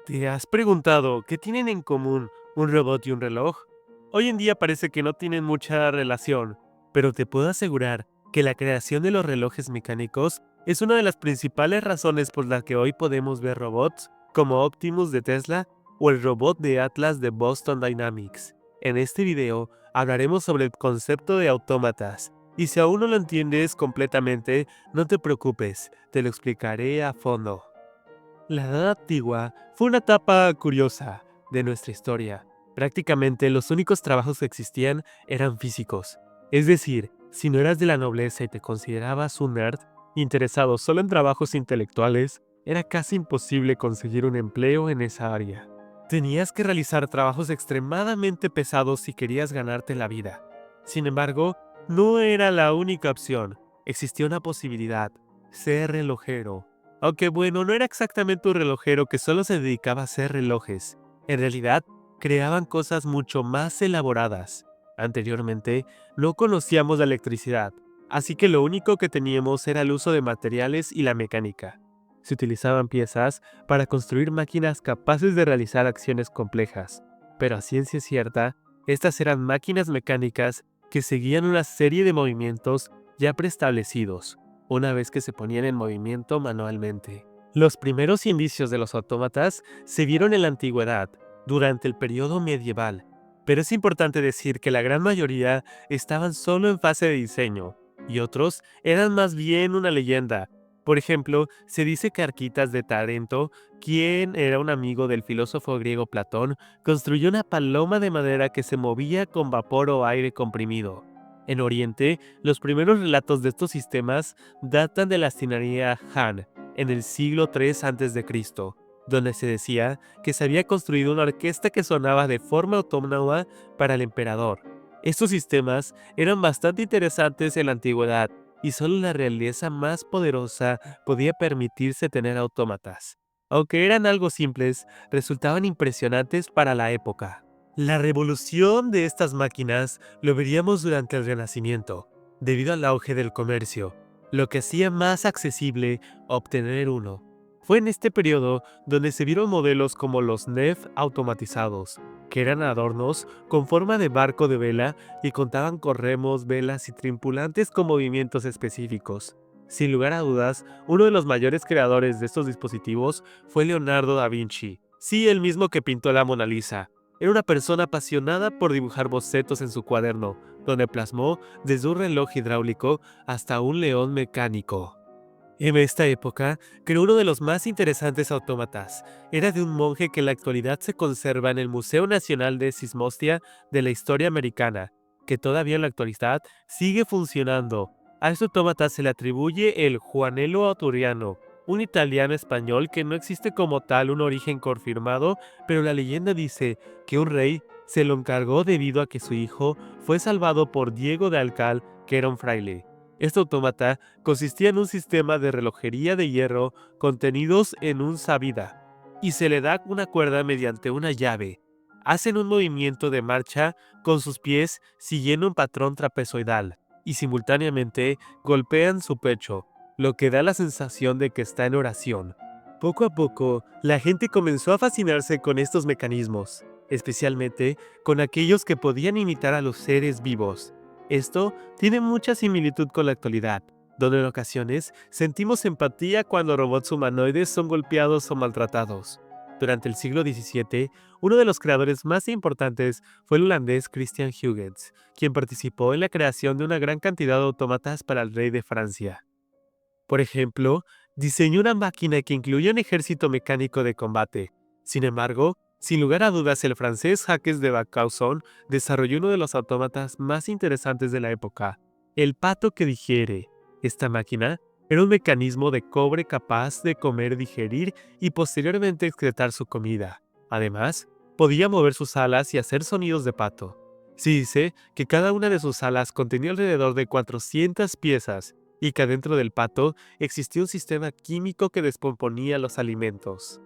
¿Te has preguntado qué tienen en común un robot y un reloj? Hoy en día parece que no tienen mucha relación, pero te puedo asegurar que la creación de los relojes mecánicos es una de las principales razones por las que hoy podemos ver robots como Optimus de Tesla o el robot de Atlas de Boston Dynamics. En este video hablaremos sobre el concepto de autómatas, y si aún no lo entiendes completamente, no te preocupes, te lo explicaré a fondo. La Edad Antigua fue una etapa curiosa de nuestra historia. Prácticamente los únicos trabajos que existían eran físicos. Es decir, si no eras de la nobleza y te considerabas un nerd, interesado solo en trabajos intelectuales, era casi imposible conseguir un empleo en esa área. Tenías que realizar trabajos extremadamente pesados si querías ganarte la vida. Sin embargo, no era la única opción. Existía una posibilidad: ser relojero. Aunque bueno, no era exactamente un relojero que solo se dedicaba a hacer relojes. En realidad, creaban cosas mucho más elaboradas. Anteriormente, no conocíamos la electricidad, así que lo único que teníamos era el uso de materiales y la mecánica. Se utilizaban piezas para construir máquinas capaces de realizar acciones complejas. Pero a ciencia cierta, estas eran máquinas mecánicas que seguían una serie de movimientos ya preestablecidos, una vez que se ponían en movimiento manualmente. Los primeros indicios de los autómatas se vieron en la antigüedad, durante el periodo medieval, pero es importante decir que la gran mayoría estaban solo en fase de diseño, y otros eran más bien una leyenda. Por ejemplo, se dice que Arquitas de Tarento, quien era un amigo del filósofo griego Platón, construyó una paloma de madera que se movía con vapor o aire comprimido. En Oriente, los primeros relatos de estos sistemas datan de la dinastía Han, en el siglo III a.C., donde se decía que se había construido una orquesta que sonaba de forma autónoma para el emperador. Estos sistemas eran bastante interesantes en la antigüedad, y solo la realeza más poderosa podía permitirse tener autómatas. Aunque eran algo simples, resultaban impresionantes para la época. La revolución de estas máquinas lo veríamos durante el Renacimiento, debido al auge del comercio, lo que hacía más accesible obtener uno. Fue en este periodo donde se vieron modelos como los NEF automatizados, que eran adornos con forma de barco de vela y contaban con remos, velas y tripulantes con movimientos específicos. Sin lugar a dudas, uno de los mayores creadores de estos dispositivos fue Leonardo da Vinci, sí, el mismo que pintó la Mona Lisa. Era una persona apasionada por dibujar bocetos en su cuaderno, donde plasmó desde un reloj hidráulico hasta un león mecánico. En esta época, creó uno de los más interesantes autómatas. Era de un monje que en la actualidad se conserva en el Museo Nacional de Sismostia de la Historia Americana, que todavía en la actualidad sigue funcionando. A este autómata se le atribuye el Juanello Aturiano, un italiano español que no existe como tal un origen confirmado, pero la leyenda dice que un rey se lo encargó debido a que su hijo fue salvado por Diego de Alcal, que era un fraile. Este autómata consistía en un sistema de relojería de hierro contenidos en un sábila, y se le da una cuerda mediante una llave. Hacen un movimiento de marcha con sus pies siguiendo un patrón trapezoidal, y simultáneamente golpean su pecho, lo que da la sensación de que está en oración. Poco a poco, la gente comenzó a fascinarse con estos mecanismos, especialmente con aquellos que podían imitar a los seres vivos. Esto tiene mucha similitud con la actualidad, donde en ocasiones sentimos empatía cuando robots humanoides son golpeados o maltratados. Durante el siglo XVII, uno de los creadores más importantes fue el holandés Christian Huygens, quien participó en la creación de una gran cantidad de autómatas para el rey de Francia. Por ejemplo, diseñó una máquina que incluía un ejército mecánico de combate. Sin embargo, sin lugar a dudas, el francés Jacques de Vaucanson desarrolló uno de los autómatas más interesantes de la época: el pato que digiere. Esta máquina era un mecanismo de cobre capaz de comer, digerir y posteriormente excretar su comida. Además, podía mover sus alas y hacer sonidos de pato. Se dice que cada una de sus alas contenía alrededor de 400 piezas, y que adentro del pato existía un sistema químico que descomponía los alimentos.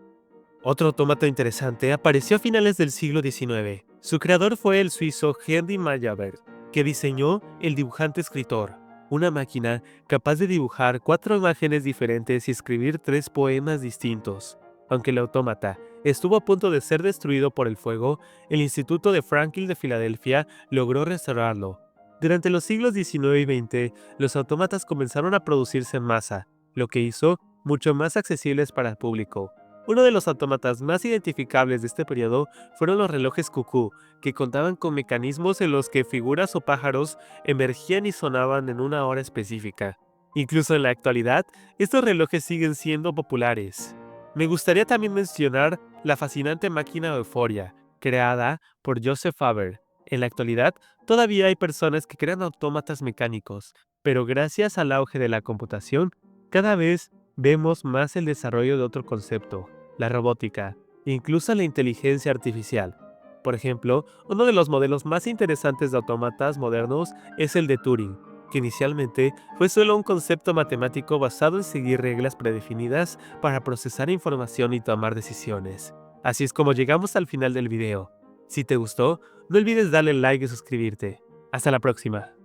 Otro autómata interesante apareció a finales del siglo XIX. Su creador fue el suizo Henry Meyerbeer, que diseñó el dibujante escritor, una máquina capaz de dibujar 4 imágenes diferentes y escribir 3 poemas distintos. Aunque el autómata estuvo a punto de ser destruido por el fuego, el Instituto de Franklin de Filadelfia logró restaurarlo. Durante los siglos XIX y XX, los autómatas comenzaron a producirse en masa, lo que hizo mucho más accesibles para el público. Uno de los autómatas más identificables de este periodo fueron los relojes cucú, que contaban con mecanismos en los que figuras o pájaros emergían y sonaban en una hora específica. Incluso en la actualidad, estos relojes siguen siendo populares. Me gustaría también mencionar la fascinante máquina Euphoria, creada por Joseph Faber. En la actualidad, todavía hay personas que crean autómatas mecánicos, pero gracias al auge de la computación, cada vez vemos más el desarrollo de otro concepto, la robótica, e incluso la inteligencia artificial. Por ejemplo, uno de los modelos más interesantes de autómatas modernos es el de Turing, que inicialmente fue solo un concepto matemático basado en seguir reglas predefinidas para procesar información y tomar decisiones. Así es como llegamos al final del video. Si te gustó, no olvides darle like y suscribirte. Hasta la próxima.